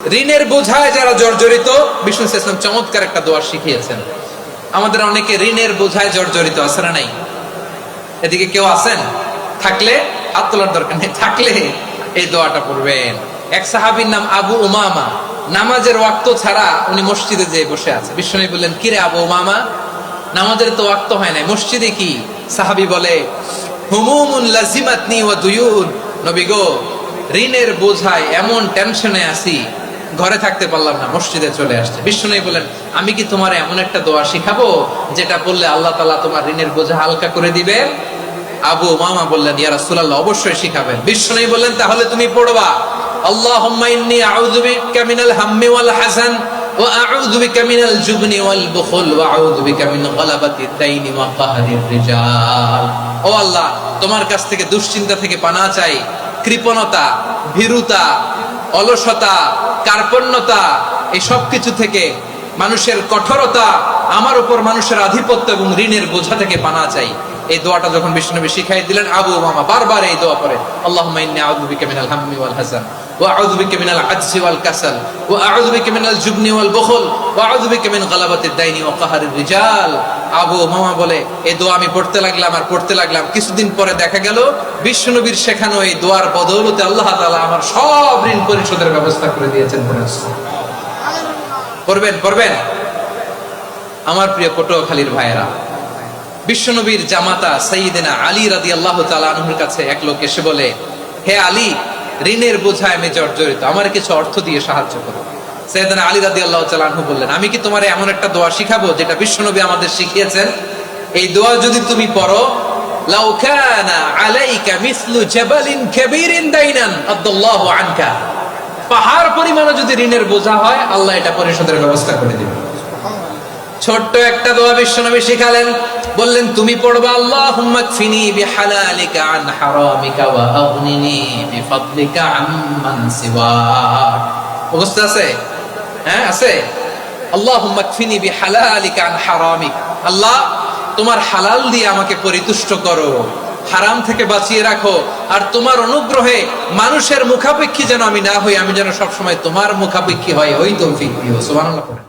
ঋণের বোঝায় যারা জর্জরিত, বিষ্ণু ইসলাম চমৎকার একটা দোয়া শিখিয়েছেন। আমাদের অনেকে ঋণের বোঝায় জর্জরিত, আছে না নাই? এদিকে কেউ আছেন? থাকলে হাত তোলার দরকার নেই, থাকলে এই দোয়াটা পড়বেন। এক সাহাবীর নাম আবু উমামা, নামাজের ওয়াক্ত ছাড়া উনি মসজিদে যেয়ে বসে আছে। বিষ্ণু বললেন, কিরে আবু উমামা, নামাজের তো ওয়াক্ত হয় নাই, মসজিদে কি? সাহাবী বলে, হুমুমুন লাজিমাতনি ওয়া দুয়ুন। নবী গো, ঋণের বোঝায় এমন টেনশনে আছি, ঘরে থাকতে পারলাম না, মসজিদে চলে আসছে। বিষ্ণু বলেন, আমি কি তোমার এমন একটা দোয়া শিখাবো যেটা বললে আল্লাহ তাআলা তোমার ঋণের বোঝা হালকা করে দিবে? আবু উমামা বললেন, ইয়া রাসূলুল্লাহ, অবশ্যই শিখাবেন। বিষ্ণু বললেন, তাহলে তুমি পড়বা, আল্লাহুম্মা ইন্নী আউযু বিকা মিনাল হাম্মি ওয়াল হাযান ওয়া আউযু বিকা মিনাল জুবনি ওয়াল বুখল ওয়া আউযু বিকা মিন গালাবাতিদ দাইনি ওয়া কাহরির রিজাল। ও আল্লাহ, তোমার কাছ থেকে দুশ্চিন্তা থেকে পানাহ চাই, কৃপণতা, ভীরুতা, অলসতা, কার্পণ্যতা, এই সব কিছু থেকে, মানুষের কঠোরতা, আমার উপর মানুষের আধিপত্য এবং ঋণের বোঝা থেকে পানাহ চাই। এই দোয়াটা যখন বিষ্ণুনবী শিখাই দিলেন, আবু উমামা বারবার এই দোয়া পড়ে, আল্লাহুম্মা ইন্নী আউযু বিকা মিনাল হাম্মি ওয়াল হাযান ওয়া আউযু বিকা মিনাল আজজি ওয়াল কাসাল ওয়া আউযু বিকা মিনাল জুবনি ওয়াল বুখল ওয়া আউযু বিকা মিন গালাবাতিদ দাইনি ওয়া কাহরির রিজাল। আবু উমামা বলে, এই দোয়া আমি পড়তে লাগলাম। কিছুদিন পরে দেখা গেল বিষ্ণুনবীর শেখানো এই দোয়ার বদৌলতে আল্লাহ তাআলা আমার সব ঋণ পরিশোধের ব্যবস্থা করে দিয়েছেন। পড়বেন। আমার প্রিয় পটুয়াখালীর ভাইয়েরা, বিশ্বনবীর জামাতা সাইয়্যিদিনা আলী রাদিয়াল্লাহু তাআলা আনহুর কাছে এক লোক এসে বলে, হে আলী, ঋণের বোঝায় আমি জর্জরিত, আমার কিছু অর্থ দিয়ে সাহায্য করো। সাইয়্যিদিনা আলী রাদিয়াল্লাহু তাআলা আনহু বললেন, আমি কি তোমার এমন একটা দোয়া শিখাবো যেটা বিশ্বনবী আমাদের শিখিয়েছেন? এই দোয়া যদি তুমি পড়ো, লাউ কানা আলাইকা মিসলু জাবালিন কাবীরিন দাইনান আদাল্লাহু আনকা, পাহাড় পরিমাণও যদি ঋণের বোঝা হয়, আল্লাহ এটা পরিশোধের ব্যবস্থা করে দিবেন। ছোট্ট একটা দোয়া বিশ্বনবী শিখালেন, বললেন, তুমি পড়বা, আল্লাহুম্মা কফিনি বিহালালিকা আন হারামিকা ওয়া আগনিনি বিফাদলিকা আম্মান সিওয়াক। মুখস্থ আছে? হ্যাঁ, আছে। আল্লাহুম্মা কফিনি বিহালালিকা আন হারামিক, আল্লাহ তোমার হালাল দিয়ে আমাকে পরিতুষ্ট করো, হারাম থেকে বাঁচিয়ে রাখো, আর তোমার অনুগ্রহে মানুষের মুখাপেক্ষী যেন আমি না হই, আমি যেন সবসময় তোমার মুখাপেক্ষী হয়, ওই তৌফিক দিও। সুবহানাল্লাহ।